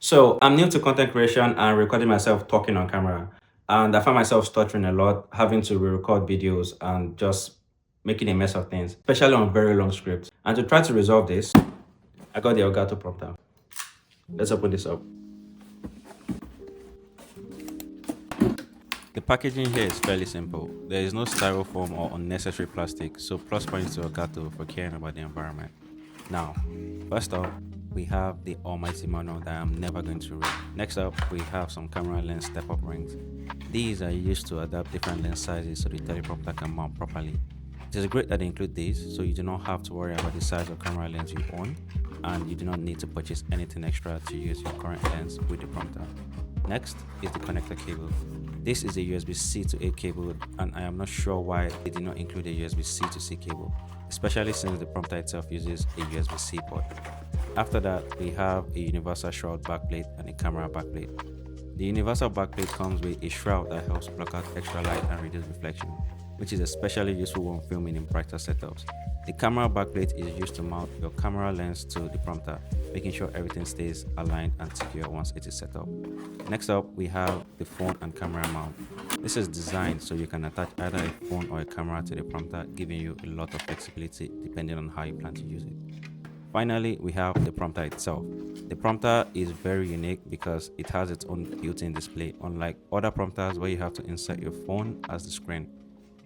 So I'm new to content creation and recording myself talking on camera. And I find myself stuttering a lot, having to re-record videos and just making a mess of things, especially on very long scripts. And to try to resolve this, I got the Elgato Prompter. Let's open this up. The packaging here is fairly simple. There is no styrofoam or unnecessary plastic, so plus points to Elgato for caring about the environment. Now, first off, we have the almighty manual that I'm never going to read. Next up, we have some camera lens step-up rings. These are used to adapt different lens sizes so the teleprompter can mount properly. It is great that they include these, so you do not have to worry about the size of camera lens you own, and you do not need to purchase anything extra to use your current lens with the prompter. Next is the connector cable. This is a USB-C to A cable, and I am not sure why they did not include a USB-C to C cable, especially since the prompter itself uses a USB-C port. After that, we have a universal shroud backplate and a camera backplate. The universal backplate comes with a shroud that helps block out extra light and reduce reflection, which is especially useful when filming in brighter setups. The camera backplate is used to mount your camera lens to the prompter, making sure everything stays aligned and secure once it is set up. Next up, we have the phone and camera mount. This is designed so you can attach either a phone or a camera to the prompter, giving you a lot of flexibility depending on how you plan to use it. Finally, we have the prompter itself. The prompter is very unique because it has its own built-in display, unlike other prompters where you have to insert your phone as the screen.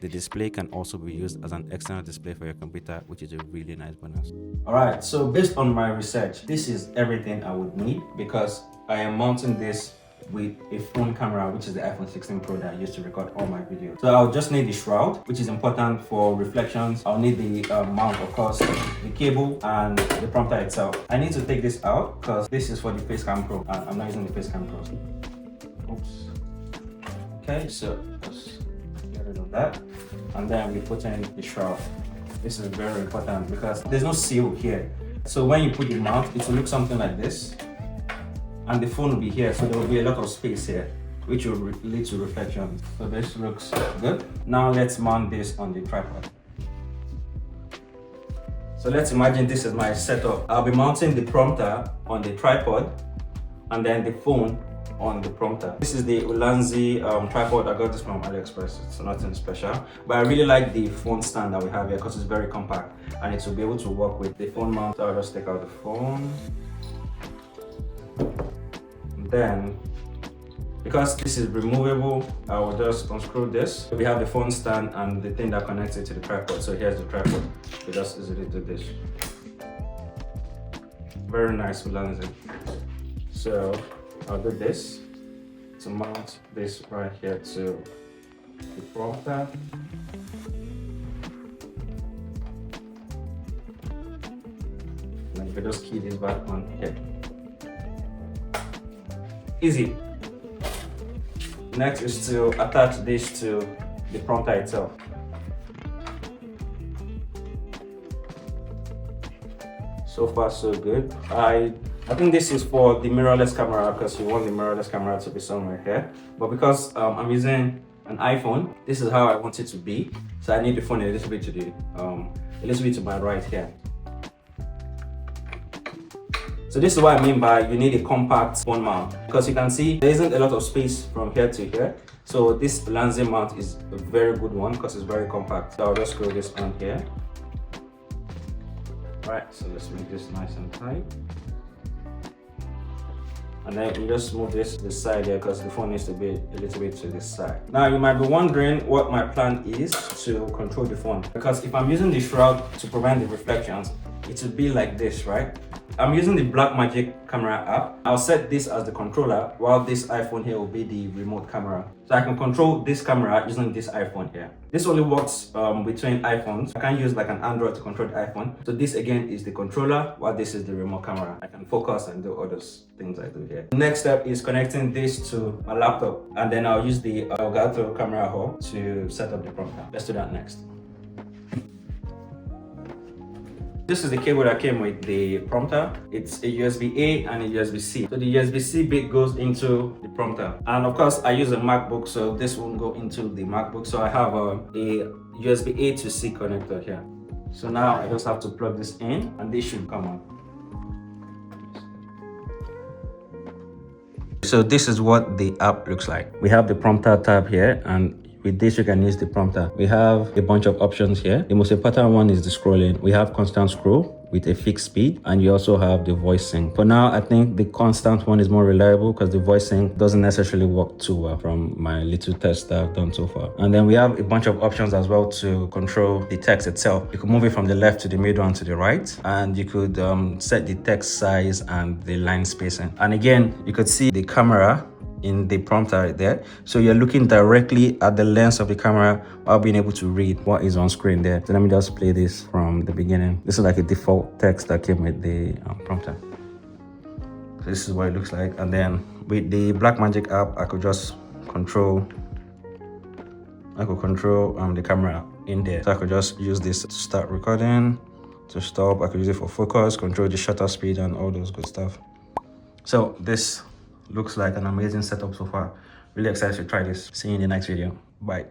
The display can also be used as an external display for your computer, which is a really nice bonus. Alright, so based on my research, this is everything I would need because I am mounting this with a phone camera, which is the iPhone 16 Pro that I use to record all my videos. So I'll just need the shroud, which is important for reflections. I'll need the mount, of course, the cable, and the prompter itself. I need to take this out because this is for the Facecam Pro. I'm not using the Facecam Pro. Oops. Okay, so just get rid of that. And then we put in the shroud. This is very important because there's no seal here. So when you put the mount, it will look something like this. And the phone will be here, so there will be a lot of space here, which will lead to reflection. So this looks good. Now let's mount this on the tripod. So let's imagine this is my setup. I'll be mounting the prompter on the tripod and then the phone on the prompter. This is the Ulanzi tripod. I got this from AliExpress. It's nothing special, but I really like the phone stand that we have here because it's very compact and it will be able to work with the phone mount. So I'll just take out the phone. Then, because this is removable, I will just unscrew this. We have the phone stand and the thing that connects it to the tripod. So here's the tripod. We just easily do this. Very nice Ulanzi. So I'll do this to mount this right here to the prompter. And we just key this back on here. Easy. Next is to attach this to the prompter itself. So far so good. I think this is for the mirrorless camera because you want the mirrorless camera to be somewhere here. But because I'm using an iPhone, this is how I want it to be. So I need the phone a little bit to my right here. So this is what I mean by you need a compact phone mount because you can see there isn't a lot of space from here to here. So this Ulanzi mount is a very good one because it's very compact. So I'll just screw this on here. Right, so let's make this nice and tight. And then you just move this to the side here because the phone needs to be a little bit to this side. Now you might be wondering what my plan is to control the phone because if I'm using the shroud to prevent the reflections, it will be like this, right? I'm using the Blackmagic Camera app. I'll set this as the controller while this iPhone here will be the remote camera. So I can control this camera using this iPhone here. This only works between iPhones. I can't use like an Android to control the iPhone. So this again is the controller while this is the remote camera. I can focus and do all those things I do here. The next step is connecting this to my laptop and then I'll use the Elgato Camera Hub to set up the prompter. Let's do that next. This is the cable that came with the prompter. It's a USB-A and a USB-C. So the USB-C bit goes into the prompter. And of course, I use a MacBook, so this won't go into the MacBook. So I have a USB-A to C connector here. So now I just have to plug this in and this should come on. So this is what the app looks like. We have the prompter tab here, and with this you can use the prompter. We have a bunch of options here. The most important one is the scrolling. We have constant scroll with a fixed speed, and you also have the voice sync. For now, I think the constant one is more reliable because the voice sync doesn't necessarily work too well from my little test that I've done so far. And then we have a bunch of options as well to control the text itself. You can move it from the left to the middle and to the right, and you could set the text size and the line spacing. And again, you could see the camera in the prompter right there, so you're looking directly at the lens of the camera while being able to read what is on screen there. So let me just play this from the beginning. This is like a default text that came with the prompter. So this is what it looks like. And then with the Blackmagic app, I could just control the camera in there. So I could just use this to start recording, to stop. I could use it for focus, control the shutter speed, and all those good stuff. So this looks like an amazing setup so far. Really excited to try this. See you in the next video. Bye.